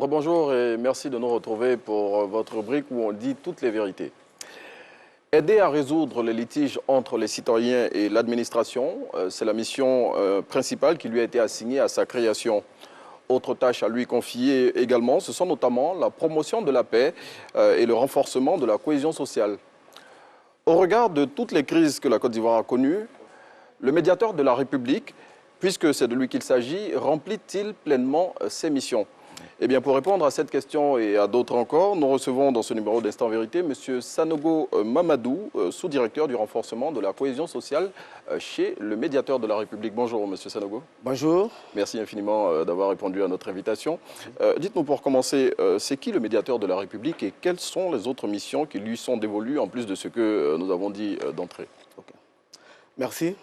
Rebonjour et merci de nous retrouver pour votre rubrique où on dit toutes les vérités. Aider à résoudre les litiges entre les citoyens et l'administration, c'est la mission principale qui lui a été assignée à sa création. Autre tâche à lui confier également, ce sont notamment la promotion de la paix et le renforcement de la cohésion sociale. Au regard de toutes les crises que la Côte d'Ivoire a connues, le médiateur de la République, puisque c'est de lui qu'il s'agit, remplit-il pleinement ses missions? Eh bien, pour répondre à cette question et à d'autres encore, nous recevons dans ce numéro d'Instant Vérité M. Sanogo Mamadou, sous-directeur du renforcement de la cohésion sociale chez le médiateur de la République. Bonjour, M. Sanogo. Bonjour. Merci infiniment d'avoir répondu à notre invitation. Dites-nous pour commencer, c'est qui le médiateur de la République et quelles sont les autres missions qui lui sont dévolues en plus de ce que nous avons dit d'entrée? Merci.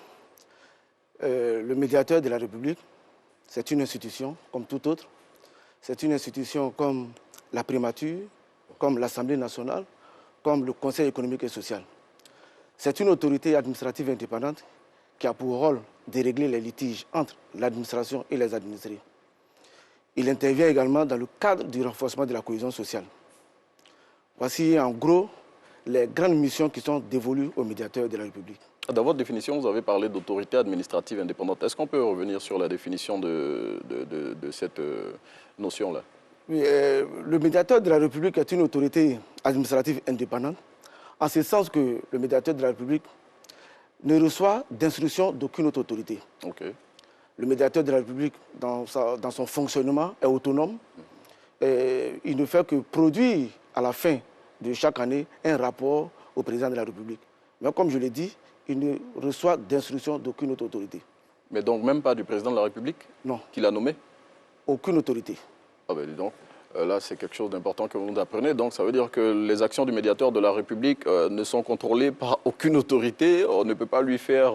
Le médiateur de la République, c'est une institution comme toute autre. C'est une institution comme la primature, comme l'Assemblée nationale, comme le Conseil économique et social. C'est une autorité administrative indépendante qui a pour rôle de régler les litiges entre l'administration et les administrés. Il intervient également dans le cadre du renforcement de la cohésion sociale. Voici en gros les grandes missions qui sont dévolues au médiateur de la République. Dans votre définition, vous avez parlé d'autorité administrative indépendante. Est-ce qu'on peut revenir sur la définition de cette notion-là? Oui, le médiateur de la République est une autorité administrative indépendante, en ce sens que le médiateur de la République ne reçoit d'instruction d'aucune autre autorité. Okay. Le médiateur de la République, dans son fonctionnement, est autonome. Et il ne fait que produire à la fin de chaque année un rapport au président de la République. Mais comme je l'ai dit, il ne reçoit d'instruction d'aucune autre autorité. Mais donc même pas du président de la République? Non. Qui l'a nommé? Aucune autorité. Ah ben dis donc, là c'est quelque chose d'important que vous nous apprenez. Donc ça veut dire que les actions du médiateur de la République ne sont contrôlées par aucune autorité. On ne peut pas lui faire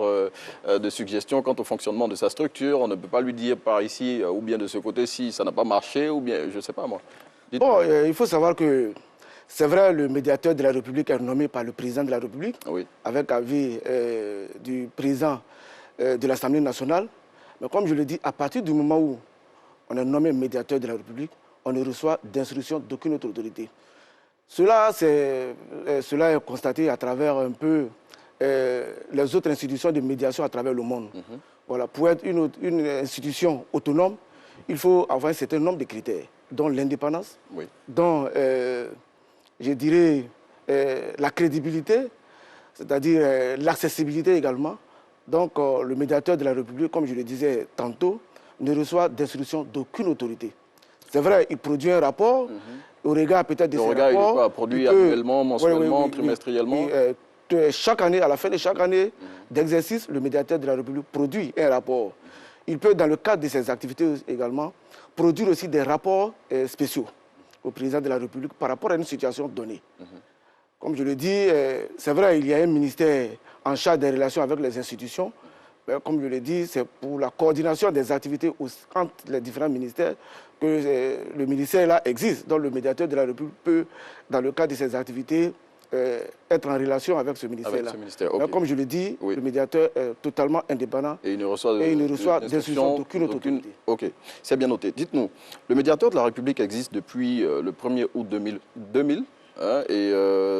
de suggestions quant au fonctionnement de sa structure. On ne peut pas lui dire par ici ou bien de ce côté si ça n'a pas marché ou bien, je ne sais pas moi. Bon, il faut savoir que c'est vrai, le médiateur de la République est nommé par le président de la République, oui, avec avis du président de l'Assemblée nationale. Mais comme je le dis, à partir du moment où on est nommé médiateur de la République, on ne reçoit d'instruction d'aucune autre autorité. Cela est constaté à travers un peu les autres institutions de médiation à travers le monde. Voilà, pour être une institution autonome, il faut avoir un certain nombre de critères, dont l'indépendance, oui, dont je dirais la crédibilité, c'est-à-dire l'accessibilité également. Donc le médiateur de la République, comme je le disais tantôt, ne reçoit d'instruction d'aucune autorité. C'est vrai, il produit un rapport, au regard peut-être de ce rapport. Le regard, il produit annuellement, mensuellement, trimestriellement. Chaque année, à la fin de chaque année d'exercice, le médiateur de la République produit un rapport. Il peut, dans le cadre de ses activités également, produire aussi des rapports spéciaux au président de la République par rapport à une situation donnée. Comme je le dis, c'est vrai, il y a un ministère en charge des relations avec les institutions. Mais comme je l'ai dit, c'est pour la coordination des activités entre les différents ministères que le ministère-là existe. Donc le médiateur de la République peut, dans le cadre de ses activités, être en relation avec ce ministère-là. Okay. Comme je le dis, oui, le médiateur est totalement indépendant et il ne reçoit d'instruction d'aucune autorité. Ok, c'est bien noté. Dites-nous, le médiateur de la République existe depuis le 1er août 2000 hein, et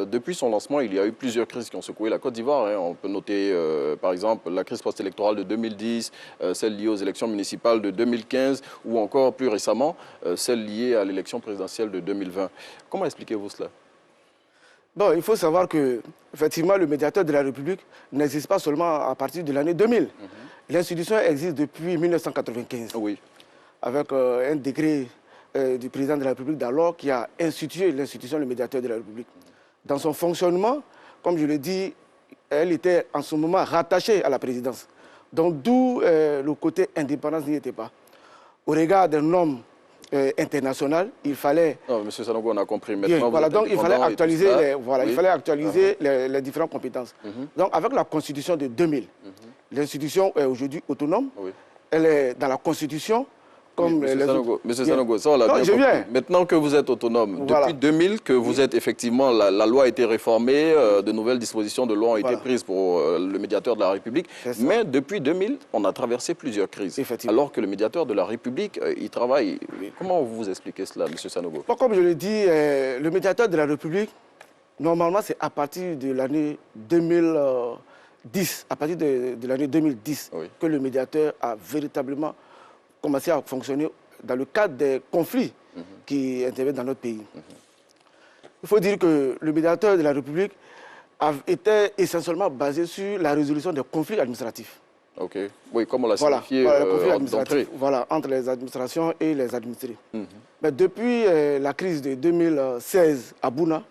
depuis son lancement, il y a eu plusieurs crises qui ont secoué la Côte d'Ivoire. Hein. On peut noter, par exemple, la crise post-électorale de 2010, celle liée aux élections municipales de 2015 ou encore plus récemment, celle liée à l'élection présidentielle de 2020. Comment expliquez-vous cela? Bon, il faut savoir que, effectivement, le médiateur de la République n'existe pas seulement à partir de l'année 2000. L'institution existe depuis 1995, oui, avec un décret du président de la République d'alors qui a institué l'institution du médiateur de la République. Dans son fonctionnement, comme je l'ai dit, elle était en ce moment rattachée à la présidence. Donc d'où le côté indépendance n'y était pas. Au regard des normes internationales, il fallait... Non, Monsieur Sanogo, on a compris. Maintenant, voilà, donc il fallait actualiser, il fallait actualiser les différentes compétences. Donc avec la Constitution de 2000, l'institution est aujourd'hui autonome. Elle est dans la Constitution, comme les autres. Monsieur Sanogo, ça on l'a bien compris. Maintenant que vous êtes autonome, depuis 2000 que vous êtes effectivement, la loi a été réformée, de nouvelles dispositions de loi ont été prises pour le médiateur de la République. Mais depuis 2000, on a traversé plusieurs crises. Alors que le médiateur de la République, il travaille. Comment vous expliquez cela, monsieur Sanogo? Comme je l'ai dit, le médiateur de la République, normalement, c'est à partir de l'année 2010, que le médiateur a véritablement commencé à fonctionner dans le cadre des conflits qui interviennent dans notre pays. Il faut dire que le médiateur de la République était essentiellement basé sur la résolution des conflits administratifs. Ok. Oui, comme on l'a signifié d'entrée. Voilà, entre les administrations et les administrés. Mais depuis la crise de 2016 à Bouna,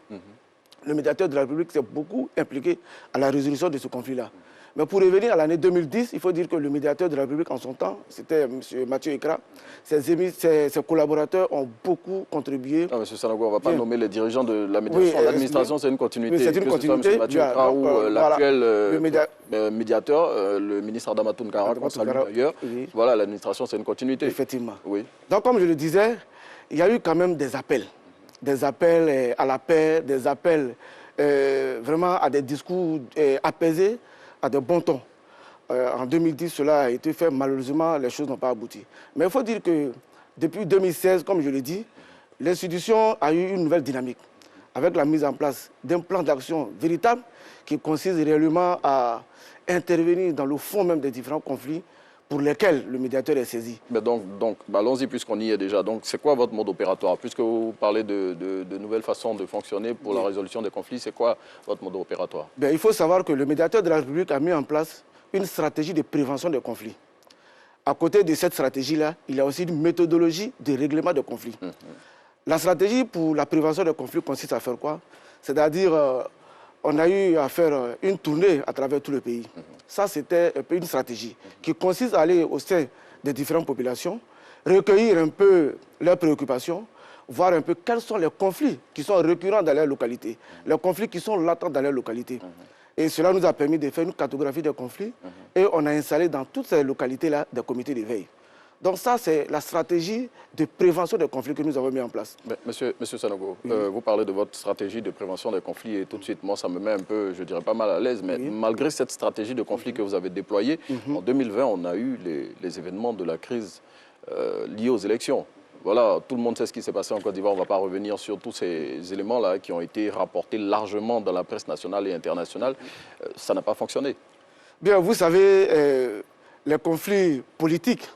le médiateur de la République s'est beaucoup impliqué à la résolution de ce conflit-là. Mais pour revenir à l'année 2010, il faut dire que le médiateur de la République en son temps, c'était M. Mathieu Ekra, ses collaborateurs ont beaucoup contribué. Non, M. Sanogo, on ne va pas nommer les dirigeants de la médiation. Oui, l'administration, c'est une continuité. Oui, c'est une continuité. M. Mathieu Ekra ou l'actuel médiateur, le ministre Adamatoun Kara, qu'on salue d'ailleurs. Voilà, l'administration, c'est une continuité. Effectivement. Oui. Donc, comme je le disais, il y a eu quand même des appels à la paix, des appels vraiment à des discours apaisés, à de bons tons. En 2010, cela a été fait. Malheureusement, les choses n'ont pas abouti. Mais il faut dire que depuis 2016, comme je l'ai dit, l'institution a eu une nouvelle dynamique avec la mise en place d'un plan d'action véritable qui consiste réellement à intervenir dans le fond même des différents conflits pour lesquels le médiateur est saisi. Mais donc allons-y puisqu'on y est déjà. Donc c'est quoi votre mode opératoire? Puisque vous parlez de nouvelles façons de fonctionner pour la résolution des conflits, c'est quoi votre mode opératoire? Il faut savoir que le médiateur de la République a mis en place une stratégie de prévention des conflits. À côté de cette stratégie-là, il y a aussi une méthodologie de règlement des conflits. La stratégie pour la prévention des conflits consiste à faire quoi? C'est-à-dire, on a eu à faire une tournée à travers tout le pays. Ça, c'était un peu une stratégie qui consiste à aller au sein des différentes populations, recueillir un peu leurs préoccupations, voir un peu quels sont les conflits qui sont récurrents dans leur localité, les conflits qui sont latents dans leur localité. Et cela nous a permis de faire une cartographie des conflits et on a installé dans toutes ces localités-là des comités de veille. Donc ça, c'est la stratégie de prévention des conflits que nous avons mis en place. Mais monsieur Sanogo, vous parlez de votre stratégie de prévention des conflits et tout de suite, moi, ça me met un peu, je dirais pas mal à l'aise, mais malgré cette stratégie de conflit que vous avez déployée, en 2020, on a eu les événements de la crise liés aux élections. Voilà, tout le monde sait ce qui s'est passé en Côte d'Ivoire. On ne va pas revenir sur tous ces éléments-là qui ont été rapportés largement dans la presse nationale et internationale. Ça n'a pas fonctionné. Bien, vous savez, les conflits politiques,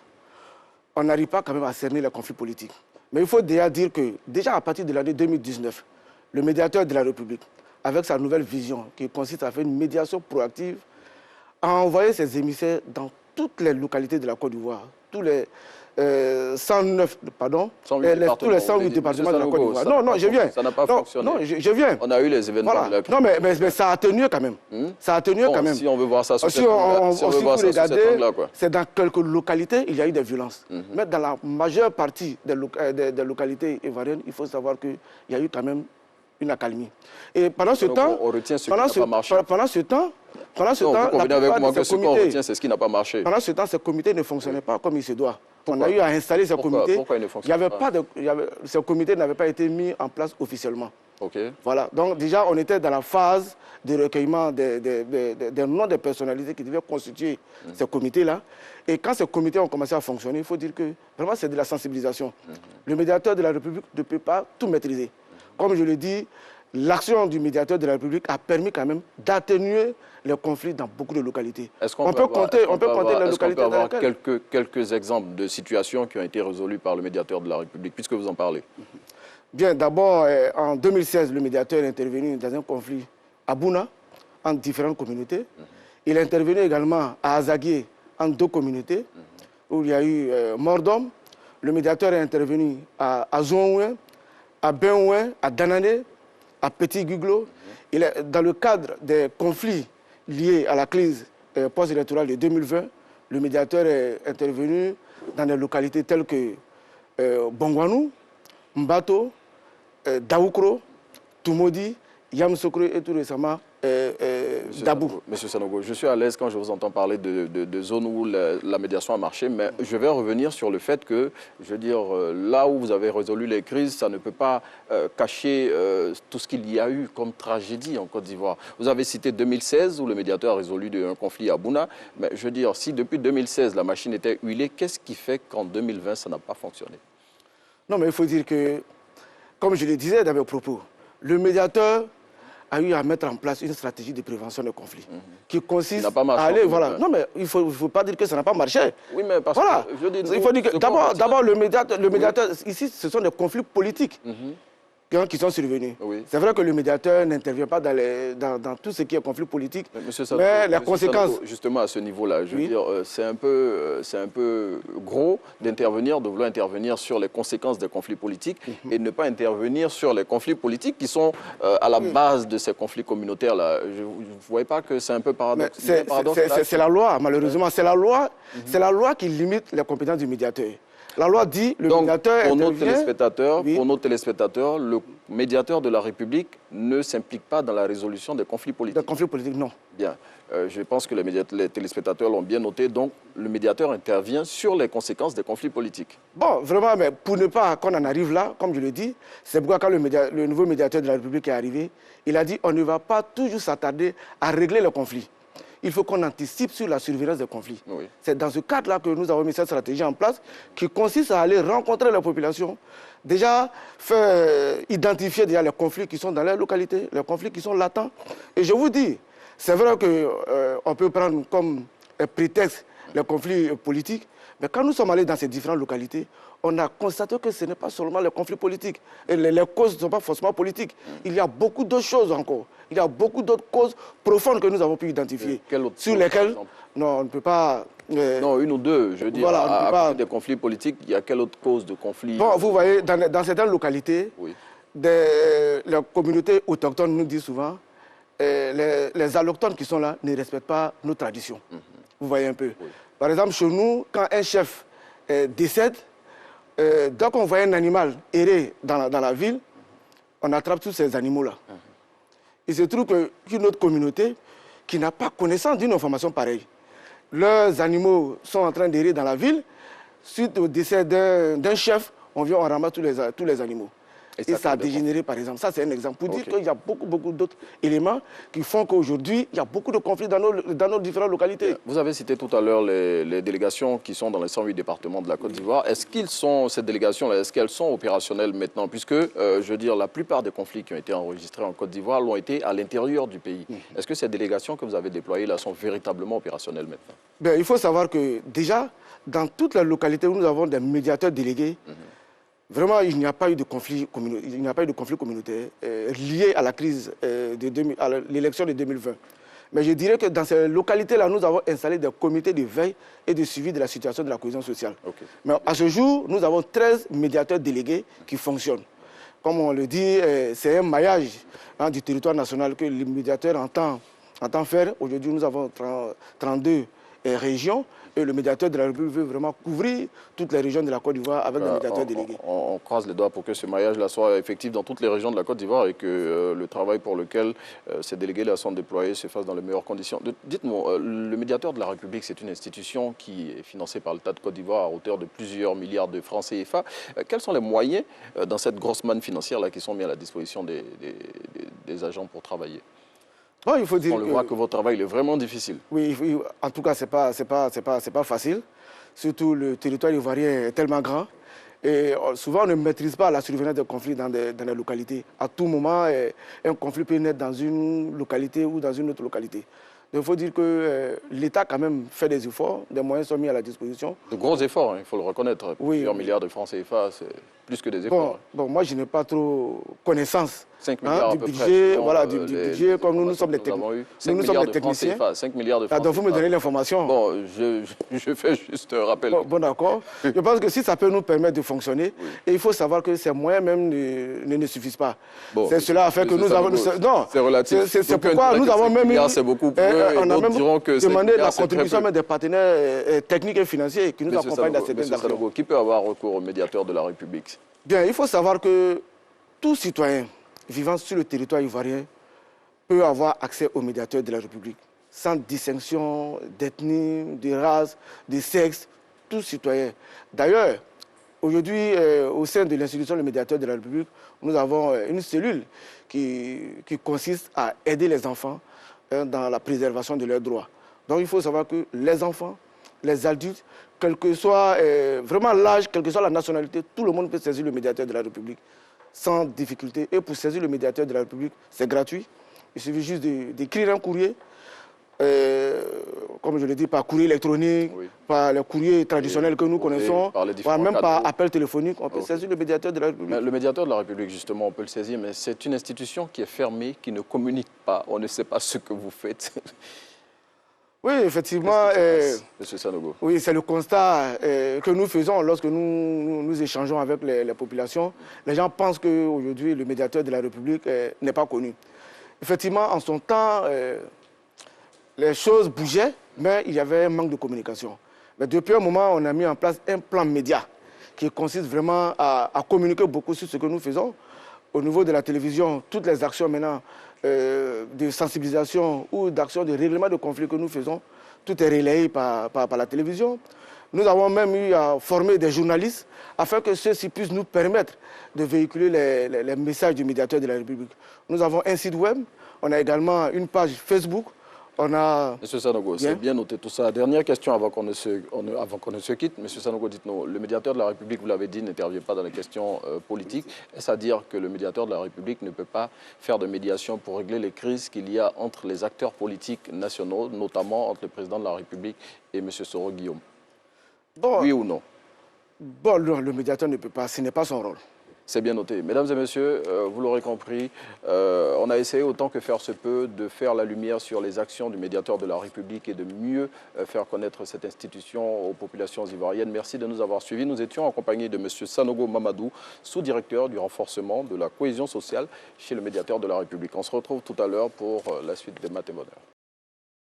on n'arrive pas quand même à cerner les conflits politiques. Mais il faut déjà dire que, déjà à partir de l'année 2019, le médiateur de la République, avec sa nouvelle vision, qui consiste à faire une médiation proactive, a envoyé ses émissaires dans toutes les localités de la Côte d'Ivoire, tous les 108 départements de la Côte d'Ivoire. Non, je viens. Ça n'a pas fonctionné. Non, je viens. On a eu les événements de la crise. Non, mais ça a tenu quand même. Ça a tenu quand même. Si on veut voir ça sous cet angle-là, c'est dans quelques localités, il y a eu des violences. Mais dans la majeure partie des localités ivoiriennes, il faut savoir qu'il y a eu quand même une accalmie. Et pendant ce temps... On retient ce qui n'a pas marché. Pendant ce temps, vous convenez avec moi que ce qu'on retient, c'est ce qui n'a pas marché. Pendant ce temps, ces comités ne fonctionnaient pas comme il se doit. On a eu à installer ces comités. Pourquoi ils ne fonctionnaient pas? Ces comités n'avaient pas été mis en place officiellement. Ok. Voilà. Donc déjà, on était dans la phase de recueillement des noms des personnalités qui devaient constituer ces comités-là. Et quand ces comités ont commencé à fonctionner, il faut dire que vraiment c'est de la sensibilisation. Le médiateur de la République ne peut pas tout maîtriser. Comme je le dis, l'action du médiateur de la République a permis quand même d'atténuer les conflits dans beaucoup de localités. On peut compter les localités dans lesquelles... Est-ce qu'on peut avoir quelques exemples de situations qui ont été résolues par le médiateur de la République, puisque vous en parlez? Bien, d'abord, en 2016, le médiateur est intervenu dans un conflit à Bouna, entre différentes communautés. Il est intervenu également à Azaguié, entre deux communautés, où il y a eu mort d'homme. Le médiateur est intervenu à Zouanoué, à Benoué, à Danané, à Petit Guglo. Dans le cadre des conflits liés à la crise post-électorale de 2020, le médiateur est intervenu dans des localités telles que Bongwanou, Mbato, Daoukro, Tumodi, Yamoussoukro et tout récemment Dabou. Monsieur Sanogo, je suis à l'aise quand je vous entends parler de zones où la médiation a marché, mais je vais revenir sur le fait que, je veux dire, là où vous avez résolu les crises, ça ne peut pas cacher tout ce qu'il y a eu comme tragédie en Côte d'Ivoire. Vous avez cité 2016 où le médiateur a résolu un conflit à Bouna, mais je veux dire, si depuis 2016 la machine était huilée, qu'est-ce qui fait qu'en 2020 ça n'a pas fonctionné? Non, mais il faut dire que, comme je le disais dans mes propos, le médiateur a eu à mettre en place une stratégie de prévention des conflits qui consiste à aller, voilà. Non, mais il ne faut pas dire que ça n'a pas marché. Oui, mais parce voilà. que je dis, il faut dire que d'abord le médiateur, ici, ce sont des conflits politiques qui sont survenus. Oui. C'est vrai que le médiateur n'intervient pas dans tout ce qui est conflit politique, mais les conséquences... Sanogo, justement, à ce niveau-là, je veux dire, c'est un peu gros d'intervenir, de vouloir intervenir sur les conséquences des conflits politiques et ne pas intervenir sur les conflits politiques qui sont à la base de ces conflits communautaires-là. Vous ne voyez pas que c'est un peu paradoxal? C'est la loi, malheureusement. C'est la loi qui limite les compétences du médiateur. La loi dit le médiateur pour nos téléspectateurs, le médiateur de la République ne s'implique pas dans la résolution des conflits politiques. Des conflits politiques, non. Bien. Je pense que les téléspectateurs l'ont bien noté. Donc, le médiateur intervient sur les conséquences des conflits politiques. Bon, vraiment, mais pour ne pas qu'on en arrive là, comme je le dis, c'est pourquoi quand le nouveau médiateur de la République est arrivé, il a dit on ne va pas toujours s'attarder à régler le conflit. Il faut qu'on anticipe sur la surveillance des conflits. Oui. C'est dans ce cadre-là que nous avons mis cette stratégie en place qui consiste à aller rencontrer la population, déjà faire identifier déjà les conflits qui sont dans les localités, les conflits qui sont latents. Et je vous dis, c'est vrai qu'on peut prendre comme prétexte les conflits politiques, mais quand nous sommes allés dans ces différentes localités, on a constaté que ce n'est pas seulement les conflits politiques. Et les causes ne sont pas forcément politiques. Il y a beaucoup d'autres choses encore. Il y a beaucoup d'autres causes profondes que nous avons pu identifier. Sur lesquelles, non, on ne peut pas... non, une ou deux, je veux dire. Voilà, à côté des conflits politiques, il y a quelle autre cause de conflit? Bon, vous voyez, dans certaines localités, les communautés autochtones nous disent souvent, les allochtones qui sont là ne respectent pas nos traditions. Vous voyez un peu. Par exemple, chez nous, quand un chef décède, dès qu'on voit un animal errer dans la ville, on attrape tous ces animaux-là. Il se trouve qu'une autre communauté qui n'a pas connaissance d'une information pareille, leurs animaux sont en train d'errer dans la ville, suite au décès d'un chef, on vient, on ramasse tous les animaux. Et ça a dégénéré, par exemple. Ça, c'est un exemple. Pour dire qu'il y a beaucoup d'autres éléments qui font qu'aujourd'hui, il y a beaucoup de conflits dans nos différentes localités. Vous avez cité tout à l'heure les délégations qui sont dans les 108 départements de la Côte d'Ivoire. Est-ce ces délégations-là, est-ce qu'elles sont opérationnelles maintenant? Puisque, je veux dire, la plupart des conflits qui ont été enregistrés en Côte d'Ivoire l'ont été à l'intérieur du pays. Est-ce que ces délégations que vous avez déployées là sont véritablement opérationnelles maintenant? Bien, il faut savoir que, déjà, dans toutes les localités où nous avons des médiateurs délégués, vraiment, il n'y a pas eu de conflit communautaire lié à la crise à l'élection de 2020. Mais je dirais que dans ces localités-là, nous avons installé des comités de veille et de suivi de la situation de la cohésion sociale. Mais à ce jour, nous avons 13 médiateurs délégués qui fonctionnent. Comme on le dit, c'est un maillage du territoire national que le médiateur entend faire. Aujourd'hui, nous avons 32 régions. Et le médiateur de la République veut vraiment couvrir toutes les régions de la Côte d'Ivoire avec des médiateurs délégués. On croise les doigts pour que ce maillage-là soit effectif dans toutes les régions de la Côte d'Ivoire et que le travail pour lequel ces délégués-là sont déployés se fasse dans les meilleures conditions. Dites-moi, le médiateur de la République, c'est une institution qui est financée par l'État de Côte d'Ivoire à hauteur de plusieurs milliards de francs CFA. Quels sont les moyens dans cette grosse manne financière-là qui sont mis à la disposition des agents pour travailler? Bon, il faut dire on le voit que votre travail est vraiment difficile. Oui, en tout cas, c'est pas facile. Surtout, le territoire ivoirien est tellement grand. Et souvent, on ne maîtrise pas la survenance des conflits dans les localités. À tout moment, un conflit peut naître dans une localité ou dans une autre localité. Donc, il faut dire que l'État, quand même, fait des efforts, des moyens sont mis à la disposition. De gros efforts, hein, il faut le reconnaître. Plusieurs milliards de francs CFA, c'est plus que des efforts. Bon, moi, je n'ai pas trop connaissance 5 milliards du budget, voilà, du budget, comme nous sommes des techniciens. 5 milliards de francs CFA, 5 milliards de francs CFA. Donc, vous me donnez l'information. Bon, je fais juste un rappel. Bon, d'accord. Je pense que si ça peut nous permettre de fonctionner, et il faut savoir que ces moyens même ne suffisent pas. Bon, c'est cela a fait que nous avons... Non, c'est relatif. C'est pourquoi nous avons même... C'est beaucoup plus, on a même demandé la contribution des partenaires techniques et financiers qui nous accompagnent dans certaines actions. Qui peut avoir recours au médiateur de la République? Bien, il faut savoir que tout citoyen vivant sur le territoire ivoirien peut avoir accès au médiateur de la République, sans distinction d'ethnie, de race, de sexe, tout citoyen. D'ailleurs, aujourd'hui, au sein de l'institution du médiateur de la République, nous avons une cellule qui consiste à aider les enfants dans la préservation de leurs droits. Donc il faut savoir que les enfants, les adultes, quel que soit vraiment l'âge, quelle que soit la nationalité, tout le monde peut saisir le médiateur de la République sans difficulté. Et pour saisir le médiateur de la République, c'est gratuit. Il suffit juste d'écrire un courrier, comme je l'ai dit, par courrier électronique, oui, par le courrier traditionnel que nous connaissons, même par appel téléphonique, on peut saisir le médiateur de la République. Mais le médiateur de la République, justement, on peut le saisir, mais c'est une institution qui est fermée, qui ne communique pas. On ne sait pas ce que vous faites. Oui, effectivement. Monsieur Sanogo. Oui, c'est le constat que nous faisons lorsque nous échangeons avec les populations. Les gens pensent qu'aujourd'hui, le médiateur de la République n'est pas connu. Effectivement, en son temps, les choses bougeaient, mais il y avait un manque de communication. Mais depuis un moment, on a mis en place un plan média qui consiste vraiment à communiquer beaucoup sur ce que nous faisons. Au niveau de la télévision, toutes les actions maintenant de sensibilisation ou d'actions de règlement de conflits que nous faisons, tout est relayé par la télévision. Nous avons même eu à former des journalistes afin que ceux-ci puissent nous permettre de véhiculer les messages du médiateur de la République. Nous avons un site web, on a également une page Facebook. Monsieur Sanogo, c'est bien noté tout ça. Dernière question avant qu'on ne se quitte. Monsieur Sanogo, dites-nous, le médiateur de la République, vous l'avez dit, n'intervient pas dans les questions politiques. Est-ce à dire que le médiateur de la République ne peut pas faire de médiation pour régler les crises qu'il y a entre les acteurs politiques nationaux, notamment entre le président de la République et M. Soro Guillaume? Bon, oui ou non? Bon, le médiateur ne peut pas, ce n'est pas son rôle. C'est bien noté. Mesdames et messieurs, vous l'aurez compris, on a essayé autant que faire se peut de faire la lumière sur les actions du médiateur de la République et de mieux faire connaître cette institution aux populations ivoiriennes. Merci de nous avoir suivis. Nous étions en compagnie de M. Sanogo Mamadou, sous-directeur du renforcement de la cohésion sociale chez le médiateur de la République. On se retrouve tout à l'heure pour la suite des Maths et Bonheur.